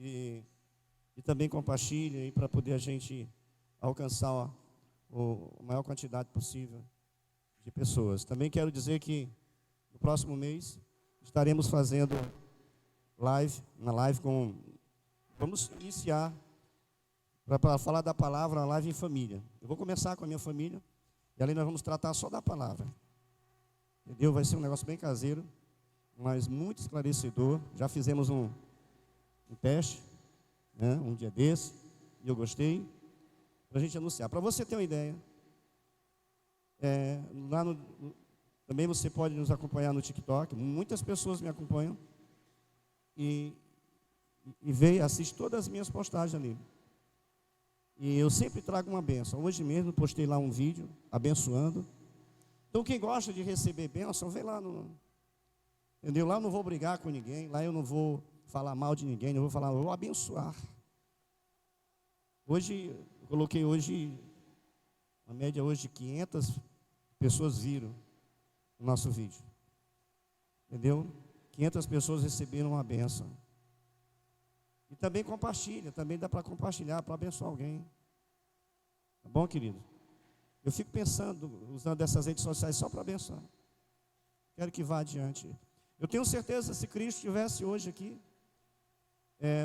e, e também compartilhe para poder a gente alcançar a maior quantidade possível de pessoas. Também quero dizer que no próximo mês estaremos fazendo vamos iniciar para falar da palavra, uma live em família. Eu vou começar com a minha família e ali nós vamos tratar só da palavra. Entendeu? Vai ser um negócio bem caseiro, mas muito esclarecedor. Já fizemos um teste, né, um dia desse, e eu gostei, para a gente anunciar. Para você ter uma ideia, também você pode nos acompanhar no TikTok. Muitas pessoas me acompanham e assistem todas as minhas postagens ali. E eu sempre trago uma bênção. Hoje mesmo postei lá um vídeo abençoando. Então quem gosta de receber bênção, vem lá entendeu? Lá eu não vou brigar com ninguém, lá eu não vou falar mal de ninguém, eu vou abençoar. Hoje, eu coloquei a média hoje de 500 pessoas viram o nosso vídeo. Entendeu? 500 pessoas receberam uma bênção. E também compartilha, também dá para compartilhar, para abençoar alguém. Tá bom, querido? Eu fico pensando, usando essas redes sociais só para abençoar. Quero que vá adiante. Eu tenho certeza, se Cristo estivesse hoje aqui,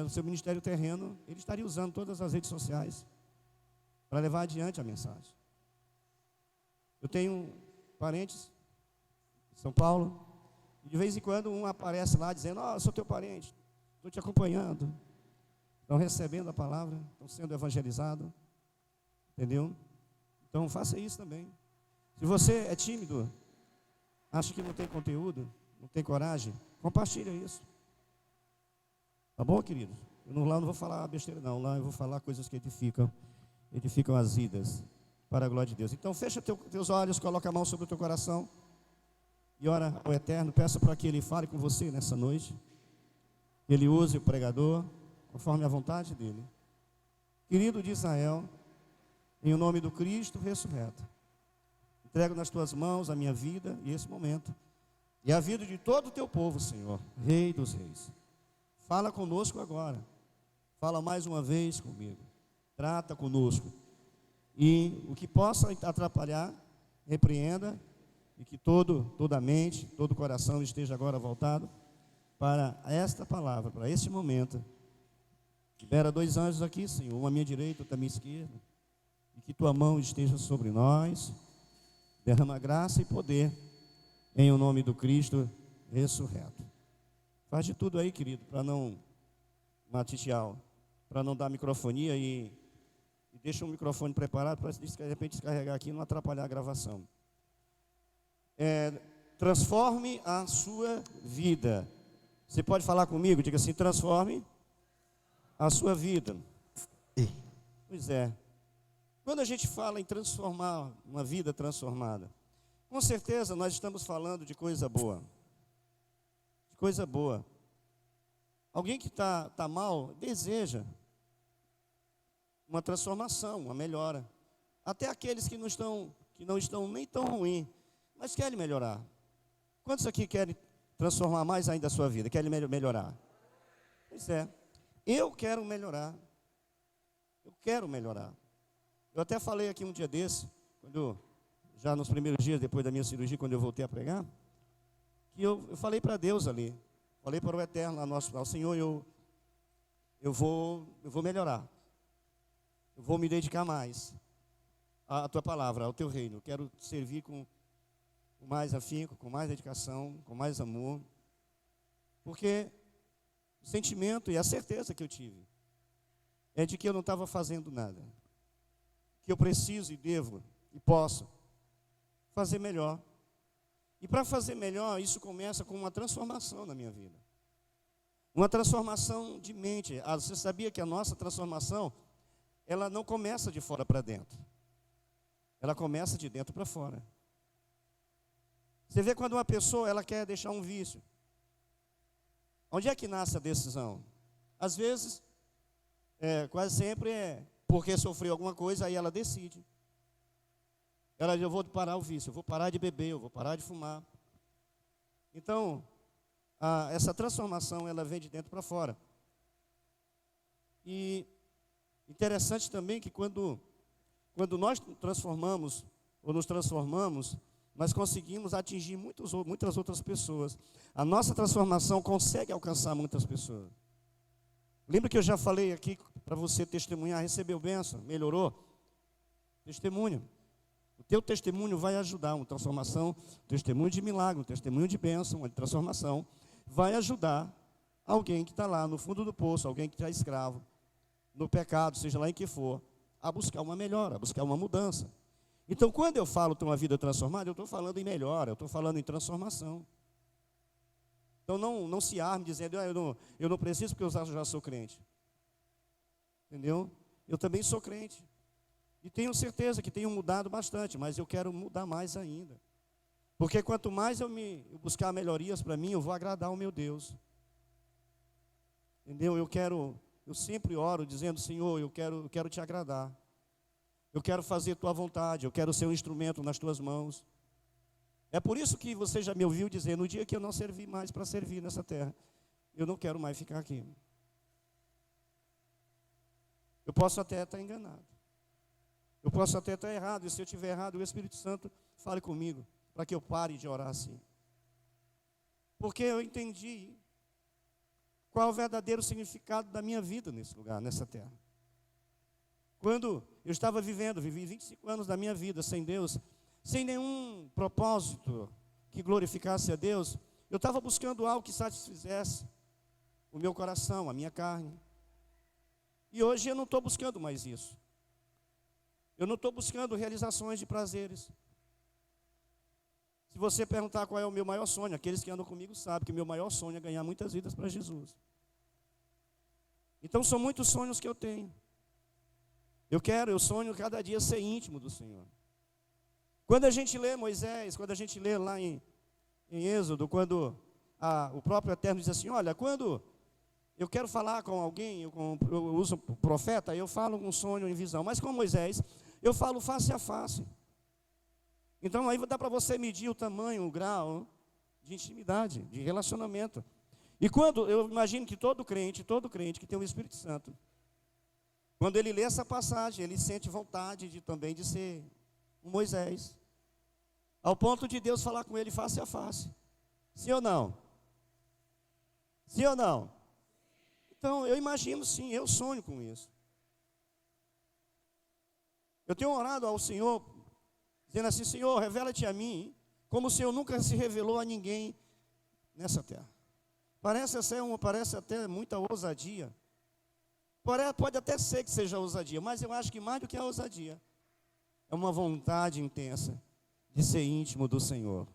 no seu ministério terreno, ele estaria usando todas as redes sociais para levar adiante a mensagem. Eu tenho parentes em São Paulo, e de vez em quando um aparece lá dizendo: eu sou teu parente, estou te acompanhando. Estão recebendo a palavra, estão sendo evangelizados. Entendeu? Então faça isso também. Se você é tímido, acha que não tem conteúdo, não tem coragem, compartilha isso. Tá bom, querido? Lá eu não vou falar besteira não, lá eu vou falar coisas que edificam as vidas, para a glória de Deus. Então fecha teus olhos, coloca a mão sobre o teu coração e ora ao Eterno, peça para que Ele fale com você nessa noite. Ele use o pregador conforme a vontade dEle. Querido de Israel, em o nome do Cristo ressurreto, entrego nas tuas mãos a minha vida e esse momento, e a vida de todo o teu povo, Senhor, Rei dos Reis. Fala conosco agora, fala mais uma vez comigo, trata conosco, e o que possa atrapalhar, repreenda, e que toda a mente, todo o coração esteja agora voltado para esta palavra, para este momento. Libera 2 anjos aqui, Senhor, um à minha direita, outro à minha esquerda, e que tua mão esteja sobre nós, derrama graça e poder, em o nome do Cristo ressurreto. Faz de tudo aí, querido, para não maticiar, para não dar microfonia e deixa o microfone preparado para de repente descarregar aqui e não atrapalhar a gravação. Transforme a sua vida. Você pode falar comigo? Diga assim: transforme a sua vida. Pois é. Quando a gente fala em transformar uma vida transformada, com certeza nós estamos falando de coisa boa. De coisa boa. Alguém que está mal, deseja uma transformação, uma melhora. Até aqueles que não estão nem tão ruins, mas querem melhorar. Quantos aqui querem transformar mais ainda a sua vida? Querem melhorar? Pois é. Eu quero melhorar. Eu quero melhorar. Eu até falei aqui um dia desse, já nos primeiros dias depois da minha cirurgia, quando eu voltei a pregar, que eu falei para Deus ali, falei para o Eterno, ao Senhor, eu vou melhorar. Eu vou me dedicar mais à tua palavra, ao teu reino. Eu quero servir com mais afinco, com mais dedicação, com mais amor. Porque o sentimento e a certeza que eu tive é de que eu não estava fazendo nada. Que eu preciso e devo e posso fazer melhor. E para fazer melhor, isso começa com uma transformação na minha vida. Uma transformação de mente. Você sabia que a nossa transformação, ela não começa de fora para dentro. Ela começa de dentro para fora. Você vê quando uma pessoa ela quer deixar um vício. Onde é que nasce a decisão? Às vezes, quase sempre porque sofreu alguma coisa, aí ela decide. Ela diz: eu vou parar o vício, eu vou parar de beber, eu vou parar de fumar. Então, essa transformação, ela vem de dentro para fora. E interessante também que quando nós transformamos, ou nos transformamos, nós conseguimos atingir muitas outras pessoas. A nossa transformação consegue alcançar muitas pessoas. Lembra que eu já falei aqui para você testemunhar, recebeu bênção, melhorou? Testemunha. O teu testemunho vai ajudar uma transformação, um testemunho de milagre, um testemunho de bênção, uma transformação, vai ajudar alguém que está lá no fundo do poço, alguém que está escravo, no pecado, seja lá em que for, a buscar uma melhora, a buscar uma mudança. Então, quando eu falo ter uma vida transformada, eu estou falando em melhora, eu estou falando em transformação. Então, não se arme dizendo, eu não preciso porque eu já sou crente. Entendeu? Eu também sou crente. E tenho certeza que tenho mudado bastante, mas eu quero mudar mais ainda. Porque quanto mais eu buscar melhorias para mim, eu vou agradar o meu Deus. Entendeu? Eu sempre oro dizendo, Senhor, eu quero te agradar. Eu quero fazer tua vontade, eu quero ser um instrumento nas tuas mãos. É por isso que você já me ouviu dizer, no dia que eu não servir mais para servir nessa terra, eu não quero mais ficar aqui. Eu posso até estar enganado. Eu posso até estar errado, e se eu estiver errado, o Espírito Santo fale comigo, para que eu pare de orar assim. Porque eu entendi qual é o verdadeiro significado da minha vida nesse lugar, nessa terra. Quando eu estava vivi 25 anos da minha vida sem Deus, sem nenhum propósito que glorificasse a Deus, eu estava buscando algo que satisfizesse o meu coração, a minha carne. E hoje eu não estou buscando mais isso. Eu não estou buscando realizações de prazeres. Se você perguntar qual é o meu maior sonho, aqueles que andam comigo sabem que o meu maior sonho é ganhar muitas vidas para Jesus. Então são muitos sonhos que eu tenho. Eu sonho cada dia ser íntimo do Senhor. Quando a gente lê Moisés, quando a gente lê lá em Êxodo, quando o próprio Eterno diz assim, olha, quando eu quero falar com alguém, eu uso profeta, eu falo um sonho em visão, mas com Moisés, eu falo face a face. Então aí dá para você medir o tamanho, o grau de intimidade, de relacionamento. E quando, eu imagino que todo crente que tem o Espírito Santo, quando ele lê essa passagem, ele sente vontade também de ser um Moisés. Ao ponto de Deus falar com ele face a face. Sim ou não? Sim ou não? Então, eu imagino sim, eu sonho com isso. Eu tenho orado ao Senhor, dizendo assim, Senhor, revela-te a mim, como o Senhor nunca se revelou a ninguém nessa terra. Parece até muita ousadia. Pode até ser que seja ousadia, mas eu acho que mais do que a ousadia, é uma vontade intensa de ser íntimo do Senhor.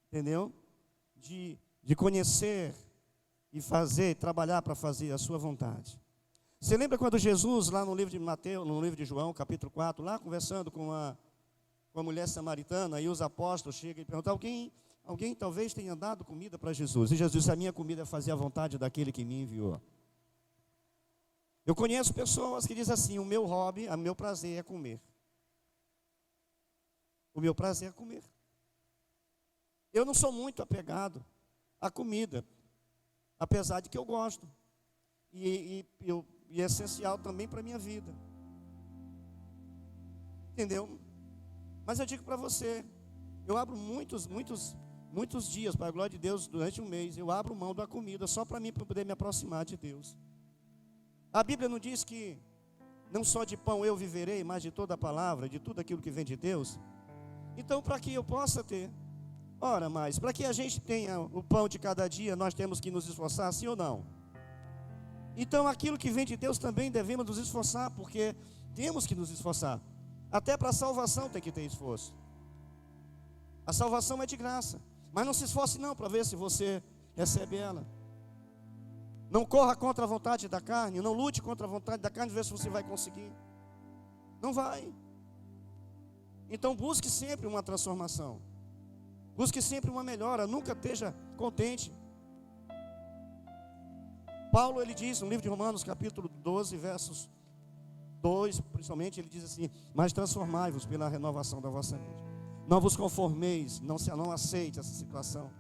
Entendeu? De conhecer e fazer, trabalhar para fazer a sua vontade. Você lembra quando Jesus, lá no livro de Mateus, no livro de João, capítulo 4, lá conversando com a mulher samaritana, e os apóstolos chegam e perguntam, alguém talvez tenha dado comida para Jesus. E Jesus disse, a minha comida é fazer a vontade daquele que me enviou. Eu conheço pessoas que dizem assim, o meu hobby, o meu prazer é comer. O meu prazer é comer. Eu não sou muito apegado à comida, apesar de que eu gosto. E é essencial também para a minha vida. Entendeu? Mas eu digo para você, eu abro muitos dias, para a glória de Deus, durante um mês, eu abro mão da comida, só para mim, para poder me aproximar de Deus. A Bíblia não diz que não só de pão eu viverei, mas de toda a palavra, de tudo aquilo que vem de Deus. Então, para que eu possa ter, ora mais, para que a gente tenha o pão de cada dia, nós temos que nos esforçar, sim ou não? Então, aquilo que vem de Deus também devemos nos esforçar, porque temos que nos esforçar. Até para a salvação tem que ter esforço. A salvação é de graça, mas não se esforce não para ver se você recebe ela. Não corra contra a vontade da carne, não lute contra a vontade da carne, ver se você vai conseguir. Não vai. Então busque sempre uma transformação. Busque sempre uma melhora, nunca esteja contente. Paulo, ele diz no livro de Romanos, capítulo 12, versos 2, principalmente, ele diz assim, mas transformai-vos pela renovação da vossa mente. Não vos conformeis, não aceite essa situação.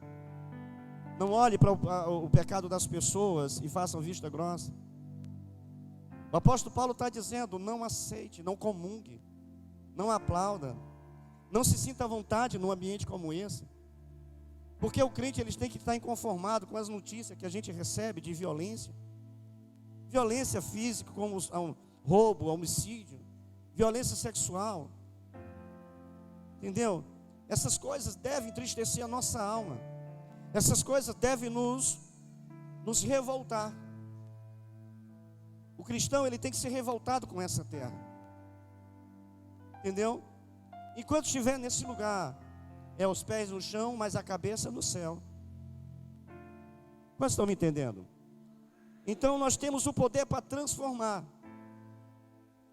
Não olhe para o pecado das pessoas e façam vista grossa. O apóstolo Paulo está dizendo: não aceite, não comungue, não aplauda, não se sinta à vontade num ambiente como esse. Porque o crente, eles têm que estar inconformado com as notícias que a gente recebe de violência. Violência física, como roubo, homicídio, violência sexual. Entendeu? Essas coisas devem entristecer a nossa alma. Essas coisas devem nos revoltar. O cristão, ele tem que ser revoltado com essa terra. Entendeu? Enquanto estiver nesse lugar, é os pés no chão, mas a cabeça no céu. Vocês estão me entendendo? Então nós temos o poder para transformar.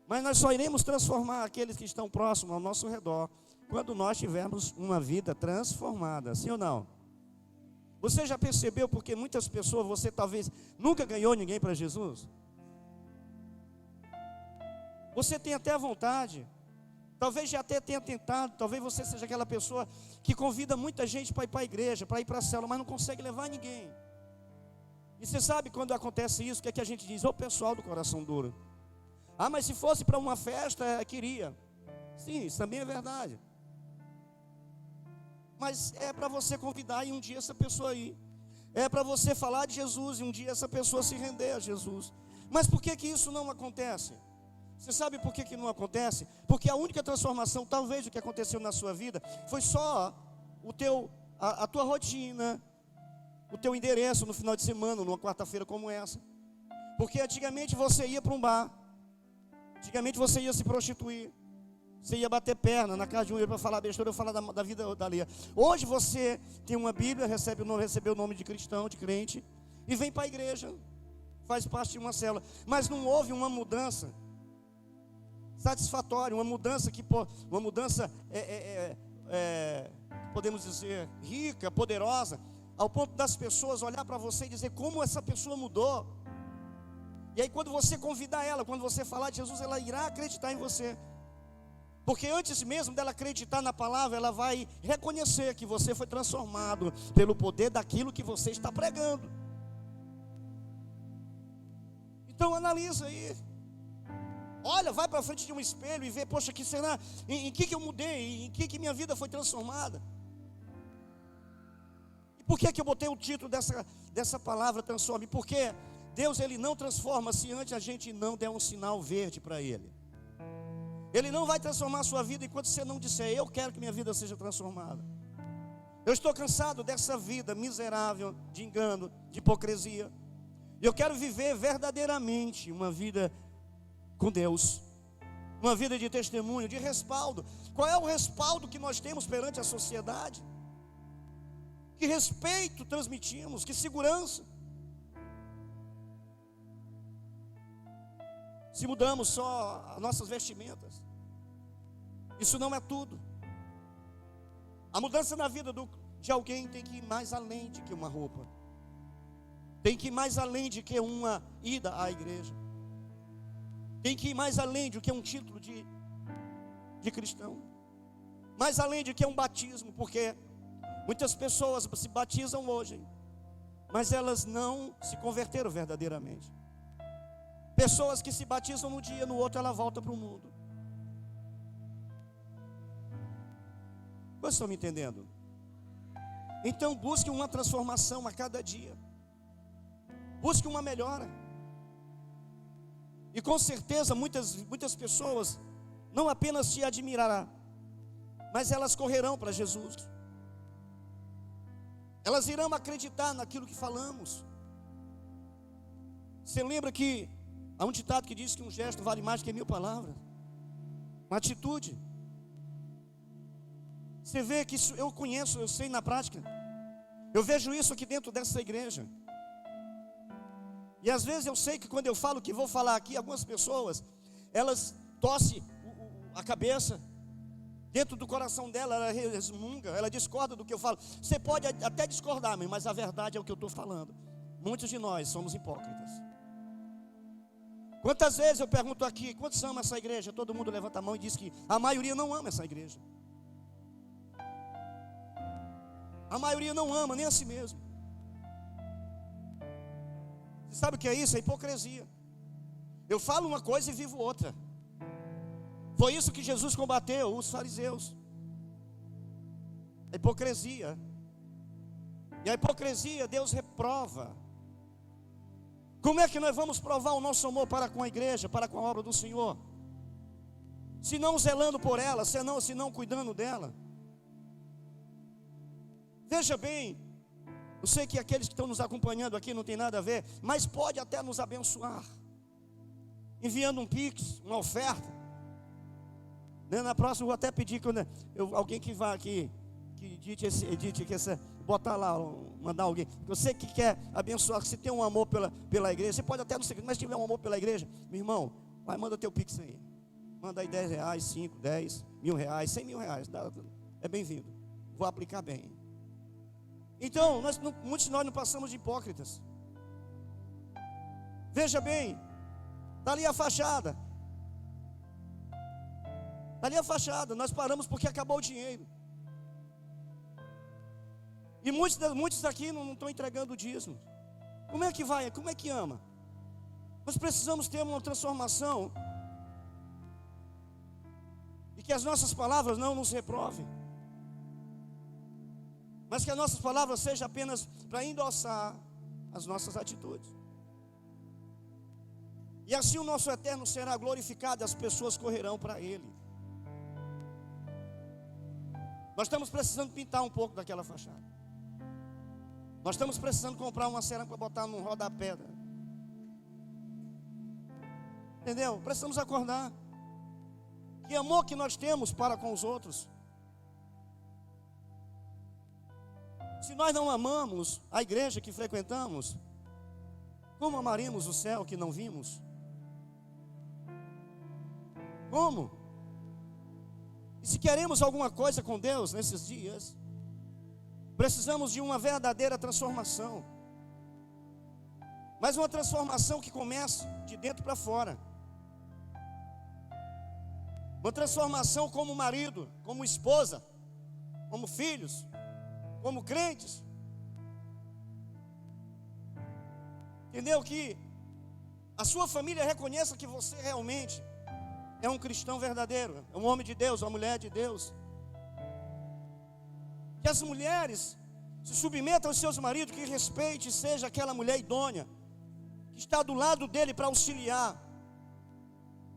Mas nós só iremos transformar aqueles que estão próximos ao nosso redor quando nós tivermos uma vida transformada. Sim ou não? Você já percebeu porque muitas pessoas, você talvez nunca ganhou ninguém para Jesus? Você tem até a vontade, talvez já até tenha tentado, talvez você seja aquela pessoa que convida muita gente para ir para a igreja, para ir para a célula, mas não consegue levar ninguém. E você sabe quando acontece isso, o que é que a gente diz? Ô pessoal do coração duro. Ah, mas se fosse para uma festa, queria. Sim, isso também é verdade. Mas é para você convidar e um dia essa pessoa ir. É para você falar de Jesus e um dia essa pessoa se render a Jesus. Mas por que isso não acontece? Você sabe por que não acontece? Porque a única transformação, talvez, do que aconteceu na sua vida foi só a tua rotina, o teu endereço no final de semana, numa quarta-feira como essa. Porque antigamente você ia para um bar, antigamente você ia se prostituir, você ia bater perna na casa de um para falar besteira, eu falar da vida da Lia. Hoje você tem uma Bíblia, recebeu o nome de cristão, de crente, e vem para a igreja, faz parte de uma célula. Mas não houve uma mudança satisfatória, uma mudança podemos dizer, rica, poderosa, ao ponto das pessoas olhar para você e dizer como essa pessoa mudou. E aí quando você convidar ela, quando você falar de Jesus, ela irá acreditar em você. Porque antes mesmo dela acreditar na palavra, ela vai reconhecer que você foi transformado pelo poder daquilo que você está pregando. Então analisa aí. Olha, vai para frente de um espelho e vê, poxa, que será? Em que eu mudei? Em que minha vida foi transformada? E por que eu botei o título dessa palavra transforme? Porque Deus, Ele não transforma se antes a gente não der um sinal verde para Ele. Ele não vai transformar a sua vida enquanto você não disser: eu quero que minha vida seja transformada. Eu estou cansado dessa vida miserável, de engano, de hipocrisia. E eu quero viver verdadeiramente uma vida com Deus, uma vida de testemunho, de respaldo. Qual é o respaldo que nós temos perante a sociedade? Que respeito transmitimos? Que segurança? Se mudamos só as nossas vestimentas, isso não é tudo. A mudança na vida de alguém tem que ir mais além de que uma roupa, tem que ir mais além de que uma ida à igreja, tem que ir mais além de que um título de cristão, mais além de que um batismo, porque muitas pessoas se batizam hoje, mas elas não se converteram verdadeiramente. Pessoas que se batizam num dia, no outro ela volta para o mundo. Vocês estão me entendendo? Então busque uma transformação a cada dia. Busque uma melhora. E com certeza muitas pessoas não apenas te admirarão, mas elas correrão para Jesus. Elas irão acreditar naquilo que falamos. Você lembra que há um ditado que diz que um gesto vale mais que 1000 palavras. Uma atitude. Você vê que isso eu conheço, eu sei na prática. Eu vejo isso aqui dentro dessa igreja. E às vezes eu sei que quando eu falo que vou falar aqui, algumas pessoas, elas torcem a cabeça. Dentro do coração dela, ela resmunga, ela discorda do que eu falo. Você pode até discordar, mas a verdade é o que eu estou falando. Muitos de nós somos hipócritas. Quantas vezes eu pergunto aqui, quantos amam essa igreja? Todo mundo levanta a mão e diz que a maioria não ama essa igreja. A maioria não ama, nem a si mesmo. Você sabe o que é isso? É hipocrisia. Eu falo uma coisa e vivo outra. Foi isso que Jesus combateu, os fariseus. A hipocrisia. E a hipocrisia Deus reprova. Como é que nós vamos provar o nosso amor para com a igreja, para com a obra do Senhor? Se não zelando por ela, se não cuidando dela. Veja bem, eu sei que aqueles que estão nos acompanhando aqui não tem nada a ver, mas pode até nos abençoar, enviando um Pix, uma oferta. Na próxima eu vou até pedir que alguém que vá aqui, que edite botar lá, mandar alguém. Você que quer abençoar, que se tem um amor pela igreja, você pode até não ser, mas se tiver um amor pela igreja, meu irmão, vai, manda teu Pix aí. Manda aí R$10, 5, 10, R$1.000, 100 mil reais, é bem-vindo. Vou aplicar bem. Então, muitos de nós não passamos de hipócritas. Veja bem, está ali a fachada. Está ali a fachada, nós paramos porque acabou o dinheiro. E muitos daqui não estão entregando o dízimo. Como é que vai? Como é que ama? Nós precisamos ter uma transformação. E que as nossas palavras não nos reprovem. Mas que as nossas palavras sejam apenas para endossar as nossas atitudes. E assim o nosso eterno será glorificado e as pessoas correrão para Ele. Nós estamos precisando pintar um pouco daquela fachada. Nós estamos precisando comprar uma cerâmica para botar num rodapé. Entendeu? Precisamos acordar. Que amor que nós temos para com os outros. Se nós não amamos a igreja que frequentamos, como amaríamos o céu que não vimos? Como? E se queremos alguma coisa com Deus nesses dias, precisamos de uma verdadeira transformação. Mas uma transformação que comece de dentro para fora. Uma transformação como marido, como esposa, como filhos, como crentes. Entendeu? Que a sua família reconheça que você realmente é um cristão verdadeiro, é um homem de Deus, uma mulher de Deus. Que as mulheres se submetam aos seus maridos, que respeite e seja aquela mulher idônea, que está do lado dele para auxiliar,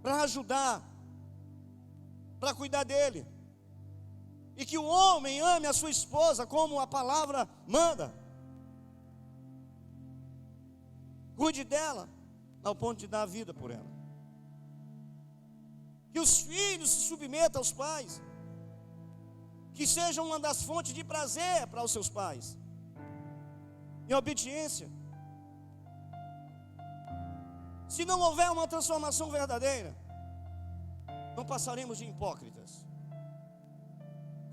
para ajudar, para cuidar dele. E que o homem ame a sua esposa como a palavra manda. Cuide dela ao ponto de dar a vida por ela. Que os filhos se submetam aos pais. Que sejam uma das fontes de prazer para os seus pais. Em obediência. Se não houver uma transformação verdadeira, não passaremos de hipócritas.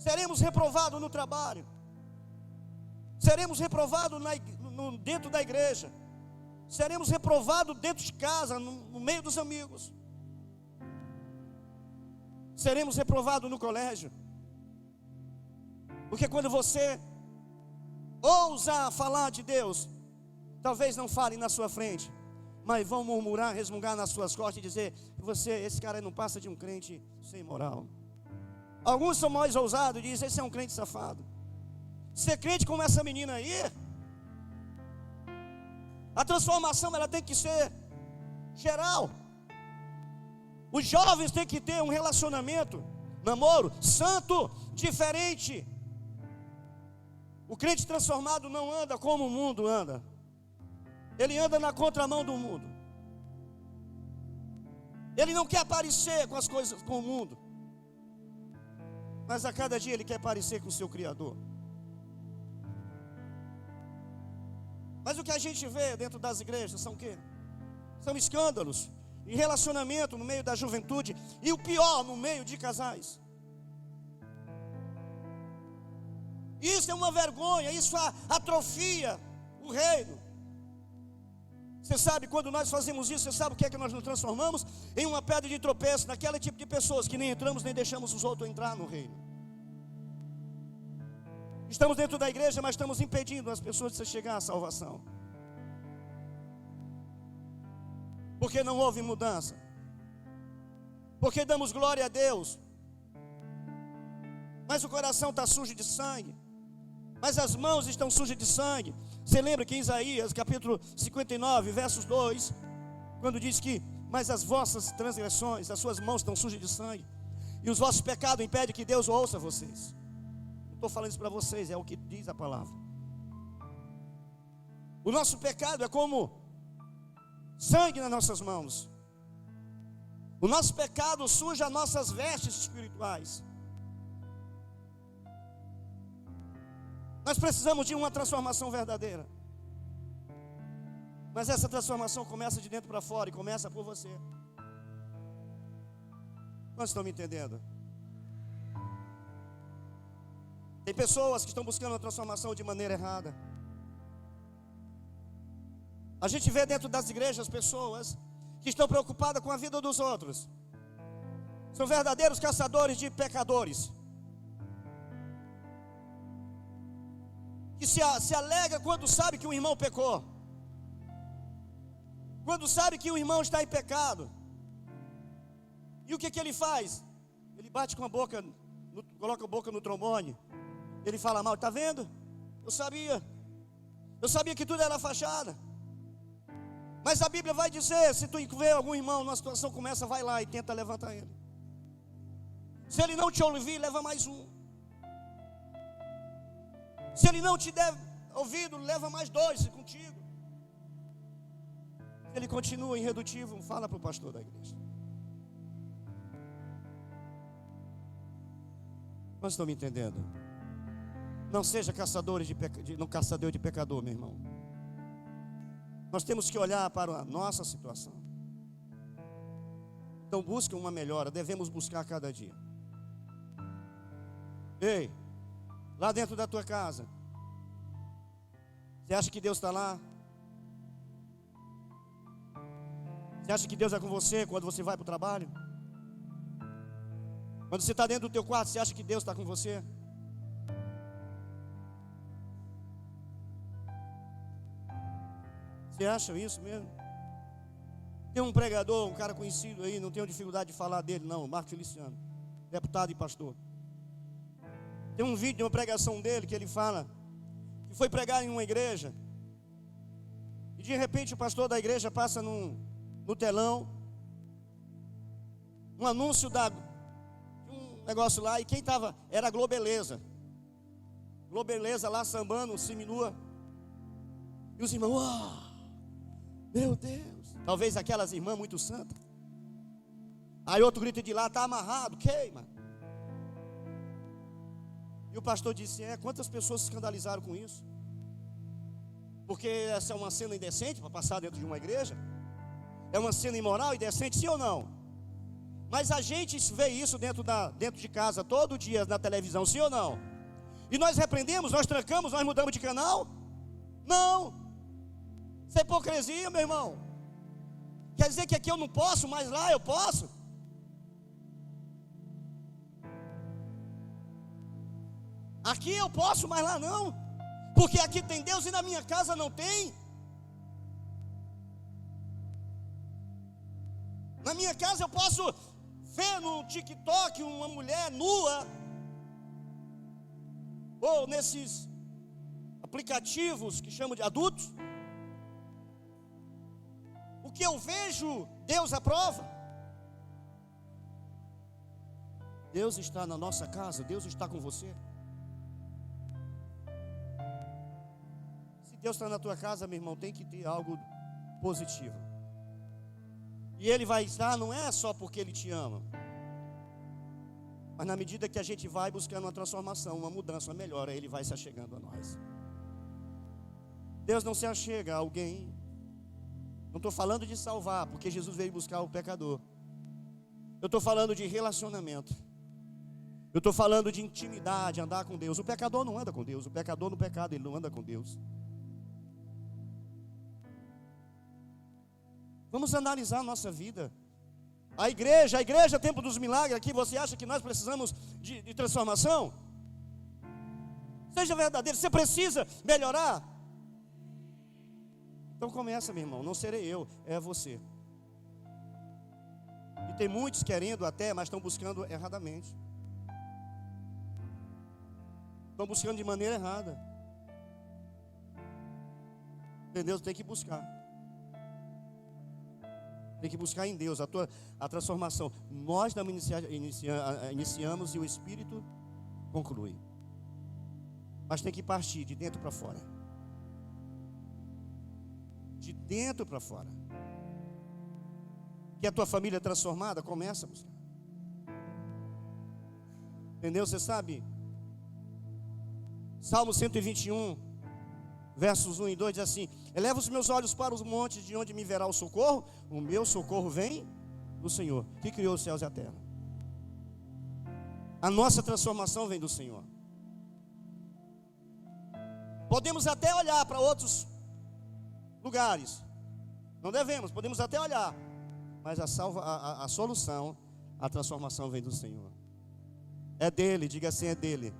Seremos reprovados no trabalho. Seremos reprovados dentro da igreja. Seremos reprovados dentro de casa, no meio dos amigos. Seremos reprovados no colégio. Porque quando você ousar falar de Deus, talvez não fale na sua frente, mas vão murmurar, resmungar nas suas costas e dizer: esse cara não passa de um crente sem moral. Alguns são mais ousados e dizem: esse é um crente safado. Ser crente como essa menina aí, a transformação ela tem que ser geral. Os jovens têm que ter um relacionamento, namoro, santo, diferente. O crente transformado não anda como o mundo anda. Ele anda na contramão do mundo. Ele não quer parecer com as coisas, com o mundo. Mas a cada dia ele quer parecer com o seu Criador. Mas o que a gente vê dentro das igrejas são o quê? São escândalos e relacionamento no meio da juventude. E o pior, no meio de casais. Isso é uma vergonha, isso atrofia o reino. Você sabe, quando nós fazemos isso, você sabe o que é que nós nos transformamos? Em uma pedra de tropeço, naquele tipo de pessoas que nem entramos, nem deixamos os outros entrar no reino. Estamos dentro da igreja, mas estamos impedindo as pessoas de chegar à salvação. Porque não houve mudança. Porque damos glória a Deus, mas o coração está sujo de sangue, mas as mãos estão sujas de sangue. Você lembra que em Isaías capítulo 59, versos 2, quando diz que, mas as vossas transgressões, as suas mãos estão sujas de sangue, e os vossos pecados impedem que Deus ouça vocês. Não estou falando isso para vocês, é o que diz a palavra. O nosso pecado é como sangue nas nossas mãos. O nosso pecado suja nossas vestes espirituais. Nós precisamos de uma transformação verdadeira. Mas essa transformação começa de dentro para fora e começa por você. Nós estamos me entendendo? Tem pessoas que estão buscando a transformação de maneira errada. A gente vê dentro das igrejas pessoas que estão preocupadas com a vida dos outros. São verdadeiros caçadores de pecadores. Que se alegra quando sabe que o irmão pecou. Quando sabe que o irmão está em pecado. E o que ele faz? Ele bate com a boca, coloca a boca no trombone. Ele fala mal, está vendo? Eu sabia que tudo era fachada. Mas a Bíblia vai dizer, se tu vê algum irmão numa situação como essa, vai lá e tenta levantar ele. Se ele não te ouvir, leva mais um. Se ele não te der ouvido, leva mais dois contigo. Se ele continua irredutível, fala para o pastor da igreja. Nós estamos me entendendo? Não seja caçador de pecador, meu irmão. Nós temos que olhar para a nossa situação. Então busque uma melhora, devemos buscar a cada dia. Ei, lá dentro da tua casa, você acha que Deus está lá? Você acha que Deus é com você quando você vai para o trabalho? Quando você está dentro do teu quarto, você acha que Deus está com você? Você acha isso mesmo? Tem um pregador, um cara conhecido aí, não tenho dificuldade de falar dele não, Marco Feliciano, deputado e pastor. Tem um vídeo de uma pregação dele que ele fala que foi pregar em uma igreja e de repente o pastor da igreja passa no telão um anúncio de um negócio lá, e quem estava era a Globeleza. Globeleza lá sambando, seminua. E os irmãos, uau, meu Deus. Talvez aquelas irmãs muito santas. Aí outro grita de lá, está amarrado, queima. E o pastor disse, quantas pessoas se escandalizaram com isso? Porque essa é uma cena indecente para passar dentro de uma igreja. É uma cena imoral e indecente, sim ou não? Mas a gente vê isso dentro de casa, todo dia na televisão, sim ou não? E nós repreendemos, nós trancamos, nós mudamos de canal? Não. Isso é hipocrisia, meu irmão. Quer dizer que aqui eu não posso, mas lá eu posso? Aqui eu posso, mas lá não. Porque aqui tem Deus e na minha casa não tem. Na minha casa eu posso ver no TikTok uma mulher nua, ou nesses aplicativos que chamam de adultos. O que eu vejo, Deus aprova. Deus está na nossa casa, Deus está com você. Se Deus está na tua casa, meu irmão, tem que ter algo positivo. E Ele vai estar, não é só porque Ele te ama, mas na medida que a gente vai buscando uma transformação, uma mudança, uma melhora, Ele vai se achegando a nós. Deus não se achega a alguém. Não estou falando de salvar, porque Jesus veio buscar o pecador. Eu estou falando de relacionamento. Eu estou falando de intimidade, andar com Deus. O pecador não anda com Deus. O pecador no pecado, ele não anda com Deus. Vamos analisar a nossa vida. A igreja, Templo dos Milagres, aqui você acha que nós precisamos de transformação? Seja verdadeiro, você precisa melhorar. Então começa, meu irmão, não serei eu, é você. E tem muitos querendo até, mas estão buscando erradamente. Estão buscando de maneira errada. Entendeu? Tem que buscar. Tem que buscar em Deus a transformação. Nós iniciamos e o Espírito conclui. Mas tem que partir de dentro para fora. De dentro para fora. Que a tua família é transformada, começa a buscar. Entendeu? Você sabe? Salmo 121, versos 1 e 2 diz assim: eleva os meus olhos para os montes, de onde me verá o socorro. O meu socorro vem do Senhor, que criou os céus e a terra. A nossa transformação vem do Senhor. Podemos até olhar para outros lugares, não devemos, podemos até olhar, mas a solução, a transformação vem do Senhor. É dele, diga assim, é dele.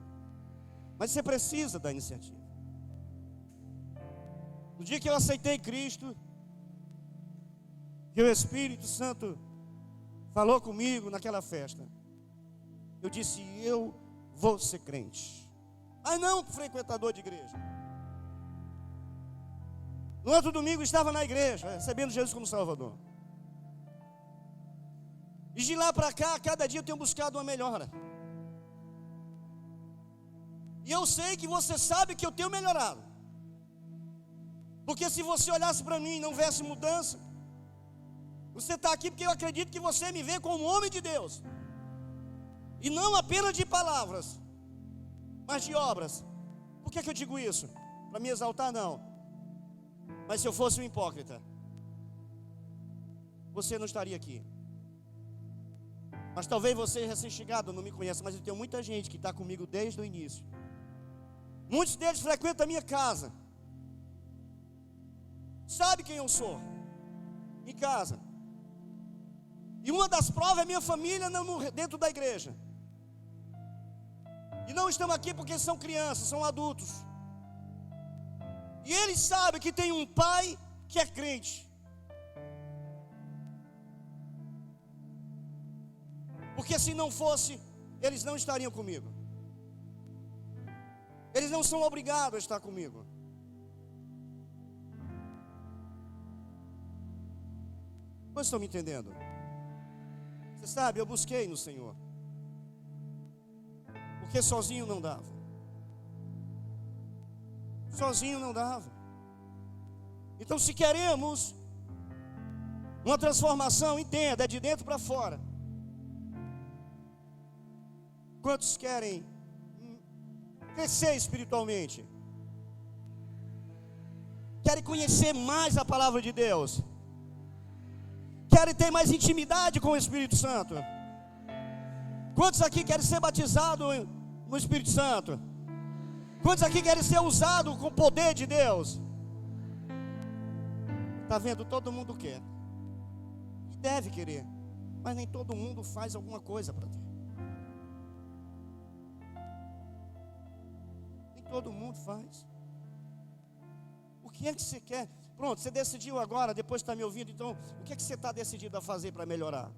Mas você precisa da iniciativa. No dia que eu aceitei Cristo, que o Espírito Santo falou comigo naquela festa, eu disse: eu vou ser crente. Aí não, frequentador de igreja. No outro domingo estava na igreja, recebendo Jesus como Salvador. E de lá para cá, cada dia eu tenho buscado uma melhora. E eu sei que você sabe que eu tenho melhorado. Porque se você olhasse para mim e não vesse mudança, você está aqui porque eu acredito que você me vê como homem de Deus. E não apenas de palavras, mas de obras. Por que eu digo isso? Para me exaltar? Não. Mas se eu fosse um hipócrita, você não estaria aqui. Mas talvez você recém-chegado não me conheça, mas eu tenho muita gente que está comigo desde o início. Muitos deles frequentam a minha casa. Sabe quem eu sou? Em casa. E uma das provas é minha família dentro da igreja. E não estão aqui porque são crianças, são adultos. E eles sabem que tem um pai que é crente. Porque se não fosse, eles não estariam comigo. Eles não são obrigados a estar comigo. Vocês estão me entendendo? Você sabe, eu busquei no Senhor. Porque sozinho não dava. Sozinho não dava. Então, se queremos uma transformação, entenda, é de dentro para fora. Quantos querem crescer espiritualmente? Querem conhecer mais a palavra de Deus? Querem ter mais intimidade com o Espírito Santo? Quantos aqui querem ser batizados no Espírito Santo? Quantos aqui querem ser usados com o poder de Deus? Está vendo? Todo mundo quer. E deve querer. Mas nem todo mundo faz alguma coisa para ter. Nem todo mundo faz. O que é que você quer? Pronto, você decidiu agora, depois está me ouvindo. Então, o que é que você está decidido a fazer para melhorar?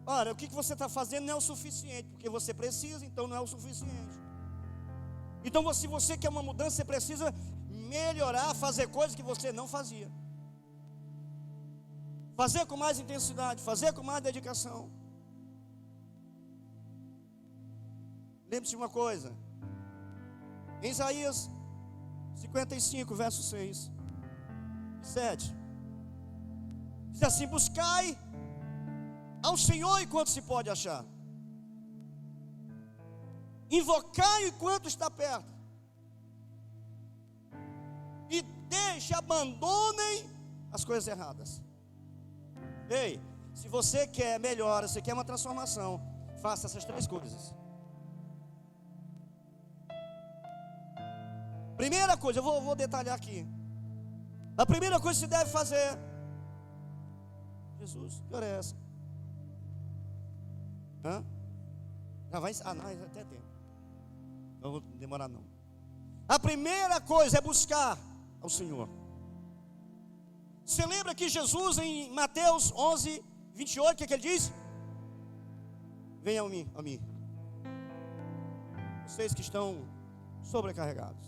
Ora, o que você está fazendo não é o suficiente, porque você precisa, então não é o suficiente. Então, se você quer uma mudança, você precisa melhorar, fazer coisas que você não fazia. Fazer com mais intensidade, fazer com mais dedicação. Lembre-se de uma coisa. Em Isaías 55, verso 6 e 7. Diz assim: buscai ao Senhor enquanto se pode achar. Invocai enquanto está perto. E abandonem as coisas erradas. Ei, se você quer melhora, você quer uma transformação, faça essas três coisas. Primeira coisa, eu vou detalhar aqui. A primeira coisa que você deve fazer: Jesus, que hora é essa? Já vai, não, até tempo. Não vou demorar não. A primeira coisa é buscar ao Senhor. Você lembra que Jesus em Mateus 11, 28, o que ele diz? Venham a mim, vocês que estão sobrecarregados,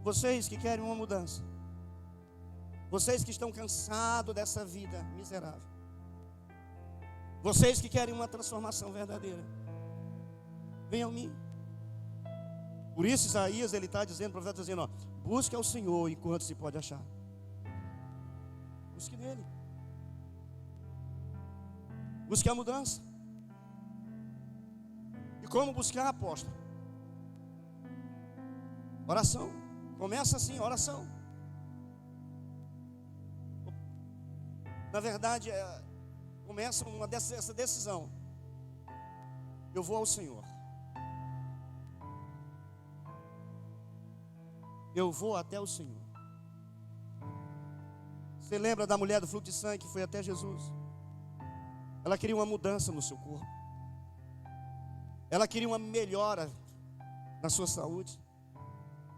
vocês que querem uma mudança, vocês que estão cansados dessa vida miserável, vocês que querem uma transformação verdadeira, venham a mim. Por isso Isaías, ele está dizendo, o profeta está dizendo, busque ao Senhor enquanto se pode achar. Busque nele. Busque a mudança. E como buscar, apóstolo? Oração. Começa assim, oração. Na verdade, começa essa decisão. Eu vou ao Senhor. Eu vou até o Senhor. Você lembra da mulher do fluxo de sangue que foi até Jesus? Ela queria uma mudança no seu corpo. Ela queria uma melhora na sua saúde.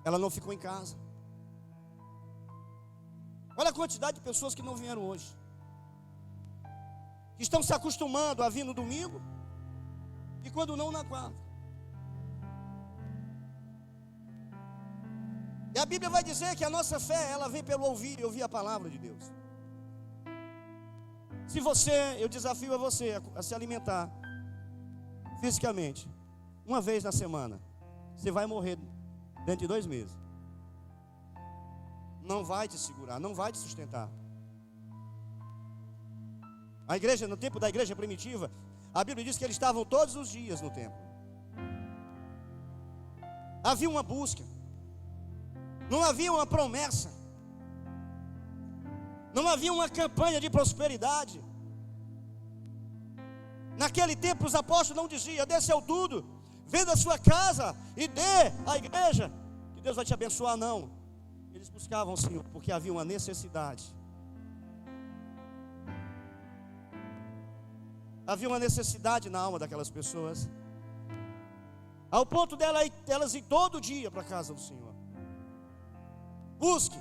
Ela não ficou em casa. Olha a quantidade de pessoas que não vieram hoje, que estão se acostumando a vir no domingo e quando não, na quarta. E a Bíblia vai dizer que a nossa fé, ela vem pelo ouvir e ouvir a palavra de Deus. Se eu desafio a você a se alimentar fisicamente uma vez na semana, você vai morrer dentro de 2 meses. Não vai te segurar, não vai te sustentar. A igreja, no tempo da igreja primitiva, a Bíblia diz que eles estavam todos os dias no templo. Havia uma busca. Não havia uma promessa. Não havia uma campanha de prosperidade. Naquele tempo os apóstolos não diziam, dê seu tudo, venda a sua casa e dê à igreja, que Deus vai te abençoar. Não. Eles buscavam o Senhor porque havia uma necessidade. Havia uma necessidade na alma daquelas pessoas, ao ponto delas ir todo dia para a casa do Senhor. Busque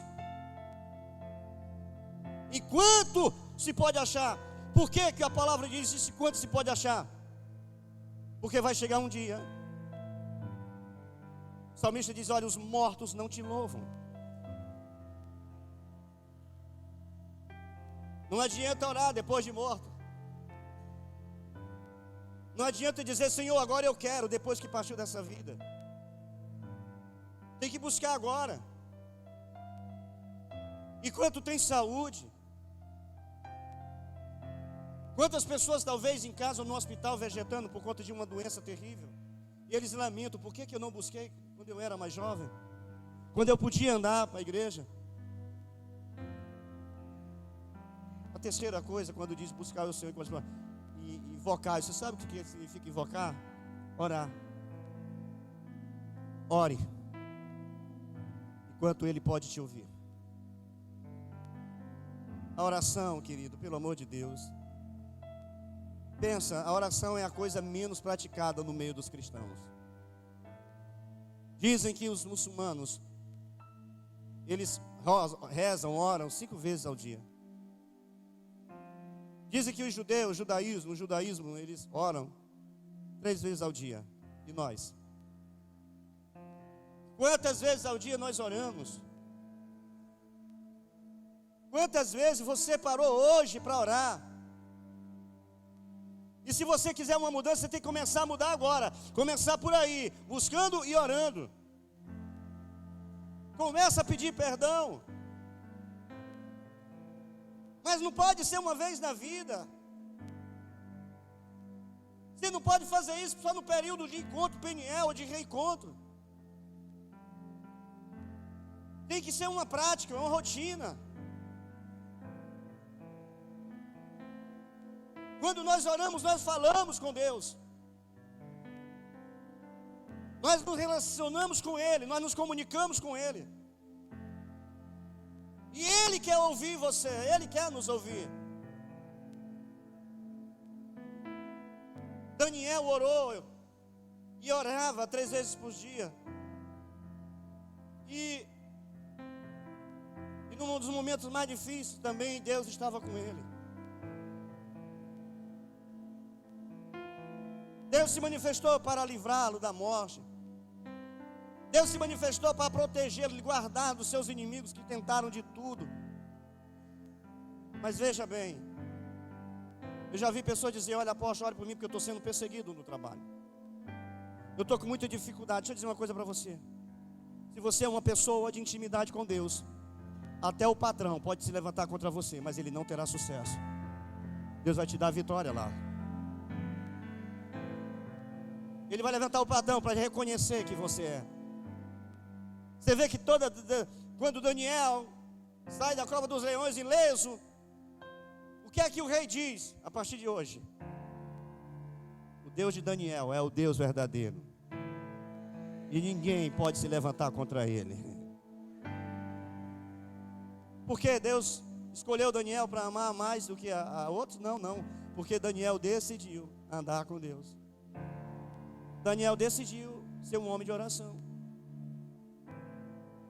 enquanto se pode achar. Por que a palavra diz isso, enquanto se pode achar? Porque vai chegar um dia. O salmista diz, olha, os mortos não te louvam. Não adianta orar depois de morto. Não adianta dizer, Senhor, agora eu quero, depois que partiu dessa vida. Tem que buscar agora. Enquanto tem saúde. Quantas pessoas talvez em casa ou no hospital vegetando por conta de uma doença terrível, e eles lamentam, por que eu não busquei quando eu era mais jovem? Quando eu podia andar para a igreja? A terceira coisa, quando diz buscar o Senhor e invocar, você sabe o que significa invocar? Orar. Ore, enquanto Ele pode te ouvir. A oração, querido, pelo amor de Deus. Pensa, a oração é a coisa menos praticada no meio dos cristãos. Dizem que os muçulmanos, eles rezam, oram 5 vezes ao dia. Dizem que os judeus, o judaísmo, eles oram 3 vezes ao dia. E nós? Quantas vezes ao dia nós oramos? Quantas vezes você parou hoje para orar? E se você quiser uma mudança, você tem que começar a mudar agora. Começar por aí, buscando e orando. Começa a pedir perdão. Mas não pode ser uma vez na vida. Você não pode fazer isso só no período de encontro peniel ou de reencontro. Tem que ser uma prática, uma rotina. Quando nós oramos, nós falamos com Deus. Nós nos relacionamos com Ele, nós nos comunicamos com Ele. E Ele quer ouvir você, Ele quer nos ouvir. Daniel orou e orava 3 vezes por dia. E E num dos momentos mais difíceis também, Deus estava com ele. Deus se manifestou para livrá-lo da morte. Deus se manifestou para protegê-lo e guardar dos seus inimigos que tentaram de tudo. Mas veja bem, eu já vi pessoas dizer: olha, apóstolo, ore por mim porque eu estou sendo perseguido no trabalho. Eu estou com muita dificuldade. Deixa eu dizer uma coisa para você. Se você é uma pessoa de intimidade com Deus, até o patrão pode se levantar contra você, mas ele não terá sucesso. Deus vai te dar a vitória lá. Ele vai levantar o patrão para reconhecer que você é. Você vê que quando Daniel sai da cova dos leões ileso, o que é que o rei diz a partir de hoje? O Deus de Daniel é o Deus verdadeiro, e ninguém pode se levantar contra ele. Porque Deus escolheu Daniel para amar mais do que a outros? Não, porque Daniel decidiu andar com Deus. Daniel decidiu ser um homem de oração.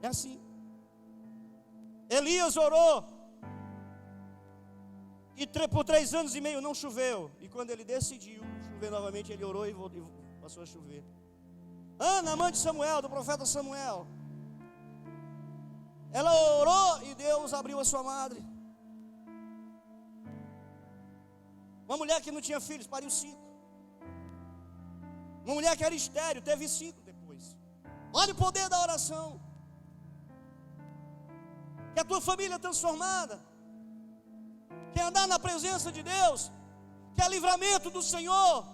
É assim. Elias orou, e por 3 anos e meio não choveu. E quando ele decidiu chover novamente, ele orou e passou a chover. Ana, mãe de Samuel, do profeta Samuel, ela orou e Deus abriu a sua madre. Uma mulher que não tinha filhos, pariu 5. Uma mulher que era estéril, teve 5 depois. Olha o poder da oração. Que a tua família é transformada, quer andar na presença de Deus, quer livramento do Senhor.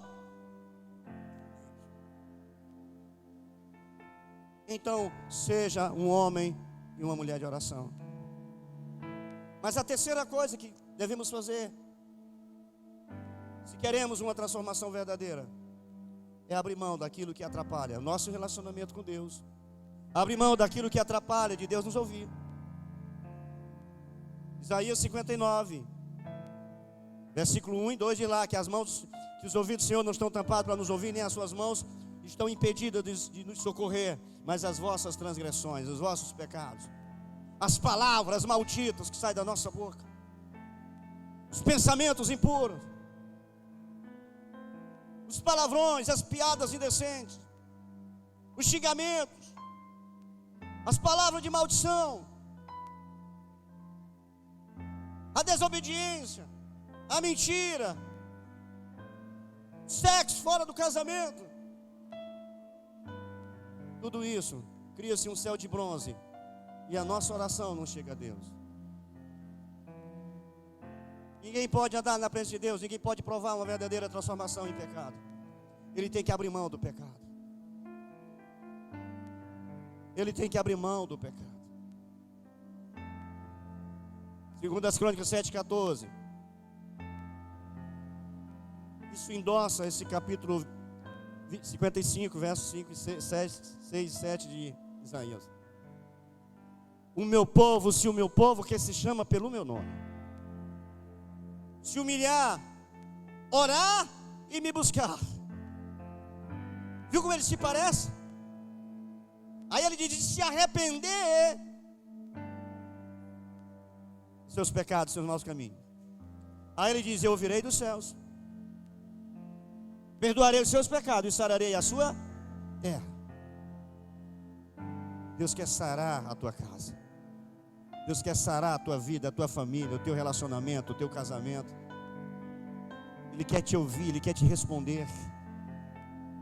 Então, seja um homem e uma mulher de oração. Mas a terceira coisa que devemos fazer, se queremos uma transformação verdadeira, é abrir mão daquilo que atrapalha o nosso relacionamento com Deus. Abrir mão daquilo que atrapalha de Deus nos ouvir. Isaías 59, versículo 1 e 2 diz lá que que os ouvidos do Senhor não estão tampados para nos ouvir, nem as suas mãos estão impedidas de nos socorrer, mas as vossas transgressões, os vossos pecados, as palavras malditas que saem da nossa boca, os pensamentos impuros, os palavrões, as piadas indecentes, os xingamentos, as palavras de maldição, a desobediência, a mentira, o sexo fora do casamento. Tudo isso, cria-se um céu de bronze e a nossa oração não chega a Deus. Ninguém pode andar na presença de Deus, ninguém pode provar uma verdadeira transformação em pecado. Ele tem que abrir mão do pecado. Ele tem que abrir mão do pecado. Segundo as Crônicas 7,14. Isso endossa esse capítulo 55, versos 5, 6 e 7 de Isaías. O meu povo, se o meu povo que se chama pelo meu nome se humilhar, orar e me buscar. Viu como ele se parece? Aí ele diz: se arrepender seus pecados, seus maus caminhos. Aí ele diz: eu ouvirei dos céus, perdoarei os seus pecados e sararei a sua terra. Deus quer sarar a tua casa. Deus quer sarar a tua vida, a tua família, o teu relacionamento, o teu casamento. Ele quer te ouvir, Ele quer te responder.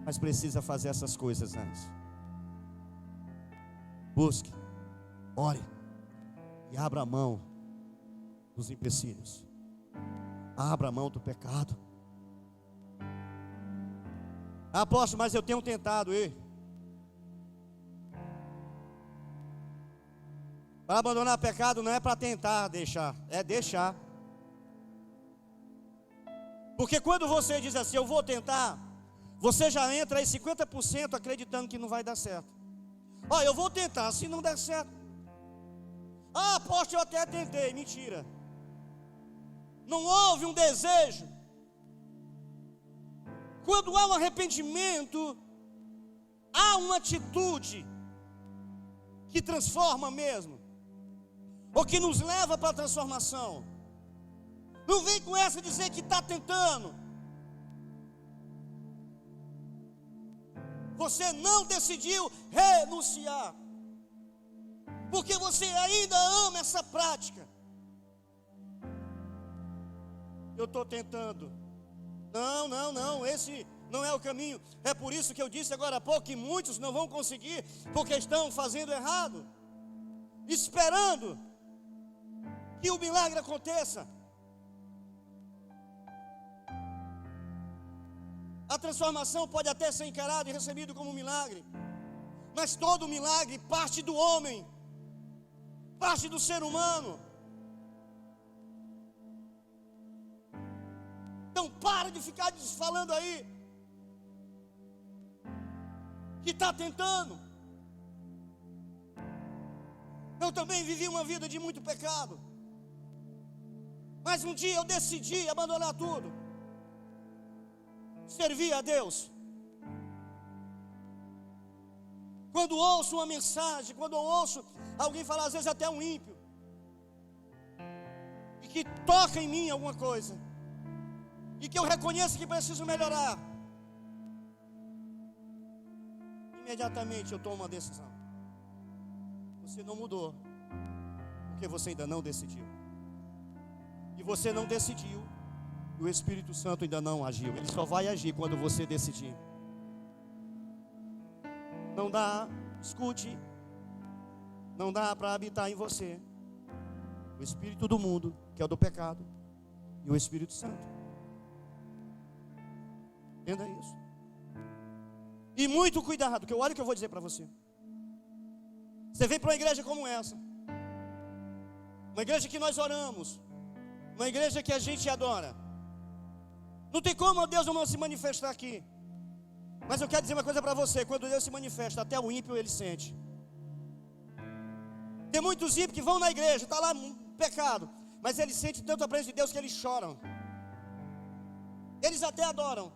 Mas precisa fazer essas coisas antes. Busque, ore e abra a mão dos empecilhos. Abra a mão do pecado. Apóstolo, mas eu tenho tentado ir. Para abandonar pecado não é para tentar deixar, é deixar. Porque quando você diz assim, eu vou tentar, você já entra aí 50% acreditando que não vai dar certo. Ó, eu vou tentar, se não der certo. Ah, apóstolo, eu até tentei, mentira. Não houve um desejo. Quando há um arrependimento, há uma atitude que transforma mesmo. ou que nos leva para a transformação. Não vem com essa dizer que está tentando. Você não decidiu renunciar, porque você ainda ama essa prática. Eu estou tentando. Não, esse não é o caminho. É por isso que eu disse agora há pouco que muitos não vão conseguir, porque estão fazendo errado, esperando que o milagre aconteça. A transformação pode até ser encarada e recebida como um milagre, mas todo milagre parte do homem, parte do ser humano. Então para de ficar falando aí que está tentando. Eu também vivi uma vida de muito pecado, mas um dia eu decidi abandonar tudo, servir a Deus. Quando ouço uma mensagem, quando eu ouço alguém falar, às vezes até um ímpio, e que toca em mim alguma coisa, e que eu reconheço que preciso melhorar, imediatamente eu tomo uma decisão. Você não mudou, porque você ainda não decidiu. E você não decidiu, e o Espírito Santo ainda não agiu. Ele só vai agir quando você decidir. Não dá, escute, não dá para habitar em você o espírito do mundo, que é o do pecado, e o Espírito Santo. Entenda isso. E muito cuidado, que olha o que eu vou dizer para você. Você vem para uma igreja como essa, uma igreja que nós oramos, uma igreja que a gente adora. Não tem como Deus não se manifestar aqui. Mas eu quero dizer uma coisa para você: quando Deus se manifesta, até o ímpio ele sente. Tem muitos ímpios que vão na igreja, está lá pecado, mas eles sentem tanto a presença de Deus que eles choram. Eles até adoram,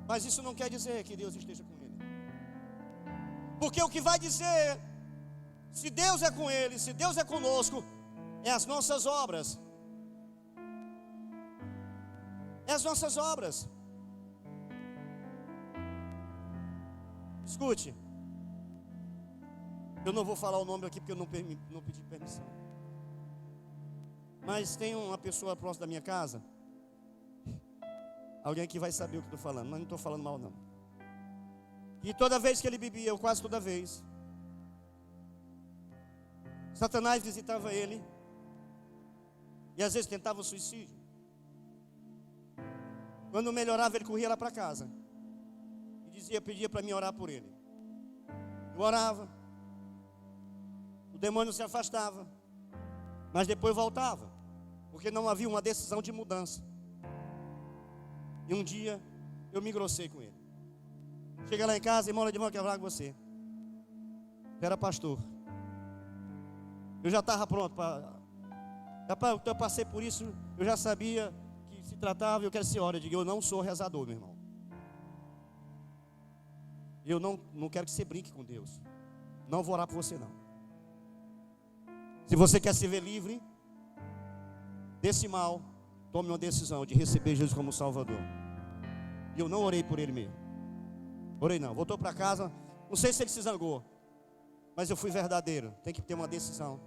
mas isso não quer dizer que Deus esteja com ele. Porque o que vai dizer se Deus é com ele, se Deus é conosco, é as nossas obras. É as nossas obras. Escute, eu não vou falar o nome aqui porque eu não pedi permissão, mas tem uma pessoa próxima da minha casa, alguém aqui vai saber o que estou falando, mas não estou falando mal não. E toda vez que ele bebia, ou quase toda vez, Satanás visitava ele, e às vezes tentava o suicídio. Quando melhorava, ele corria lá para casa e pedia para mim orar por ele. Eu orava, o demônio se afastava, mas depois voltava, porque não havia uma decisão de mudança. E um dia eu me engrossei com ele. Chega lá em casa, irmão, eu quero falar com você. Eu era pastor, eu já estava pronto eu passei por isso, eu já sabia que se tratava, eu quero ser hora. Eu digo, eu não sou rezador, meu irmão. Eu não quero que você brinque com Deus. Não vou orar por você não. Se você quer se ver livre desse mal, tome uma decisão de receber Jesus como Salvador. E eu não orei por ele mesmo. Orei não, voltou para casa. Não sei se ele se zangou, mas eu fui verdadeiro. Tem que ter uma decisão.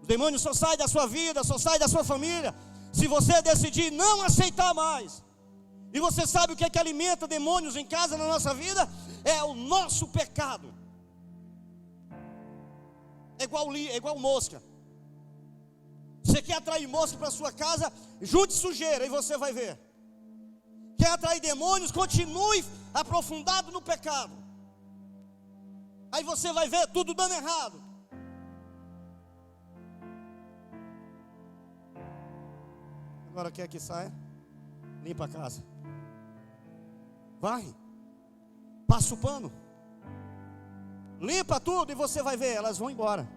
Os demônios só saem da sua vida, só saem da sua família, se você decidir não aceitar mais. E você sabe o que é que alimenta demônios em casa, na nossa vida? É o nosso pecado. É igual mosca. Você quer atrair mosca para sua casa? Junte sujeira e você vai ver. Quer atrair demônios? Continue aprofundado no pecado. Aí você vai ver tudo dando errado. Agora quer que saia? Limpa a casa. Vai. Passa o pano. Limpa tudo e você vai ver, elas vão embora.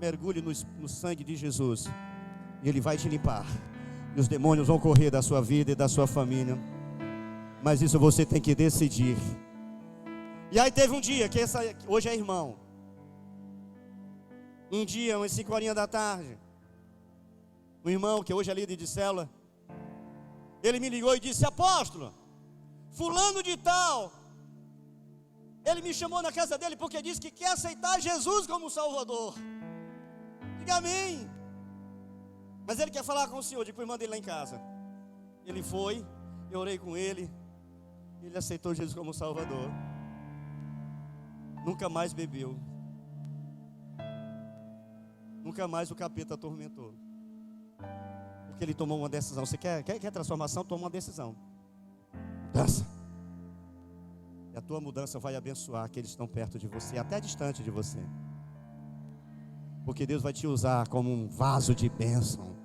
Mergulhe no sangue de Jesus e Ele vai te limpar. E os demônios vão correr da sua vida e da sua família. Mas isso você tem que decidir. E aí teve um dia, hoje é irmão. Um dia, umas 5 horas da tarde, um irmão que hoje é líder de célula, ele me ligou e disse: apóstolo, fulano de tal, ele me chamou na casa dele porque disse que quer aceitar Jesus como Salvador. Diga amém. Mas ele quer falar com o senhor. Depois manda ele lá em casa. Ele foi, eu orei com ele, ele aceitou Jesus como Salvador. Nunca mais bebeu. Nunca mais o capeta atormentou. Porque ele tomou uma decisão. Você quer transformação? Toma uma decisão. Mudança. E a tua mudança vai abençoar aqueles que estão perto de você, até distante de você. Porque Deus vai te usar como um vaso de bênção.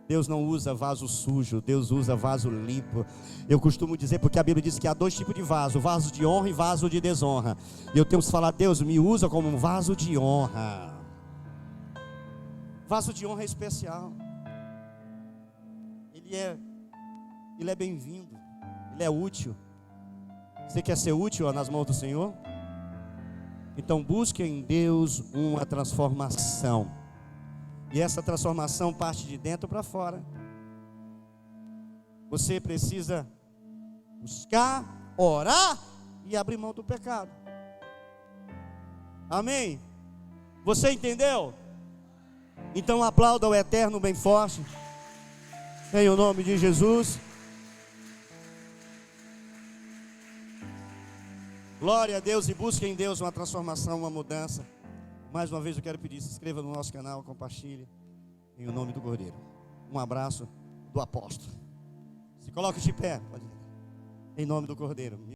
Deus não usa vaso sujo, Deus usa vaso limpo. Eu costumo dizer, porque a Bíblia diz que há 2 tipos de vaso: vaso de honra e vaso de desonra. E eu tenho que falar: Deus me usa como um vaso de honra. Vaso de honra é especial. Ele é bem-vindo, ele é útil. Você quer ser útil nas mãos do Senhor? Então busque em Deus uma transformação. E essa transformação parte de dentro para fora. Você precisa buscar, orar e abrir mão do pecado. Amém? Você entendeu? Então aplauda o Eterno bem forte, em o nome de Jesus. Glória a Deus, e busque em Deus uma transformação, uma mudança. Mais uma vez eu quero pedir: se inscreva no nosso canal, compartilhe, em o nome do Cordeiro. Um abraço do apóstolo. Se coloque de pé, pode ir. Em nome do Cordeiro.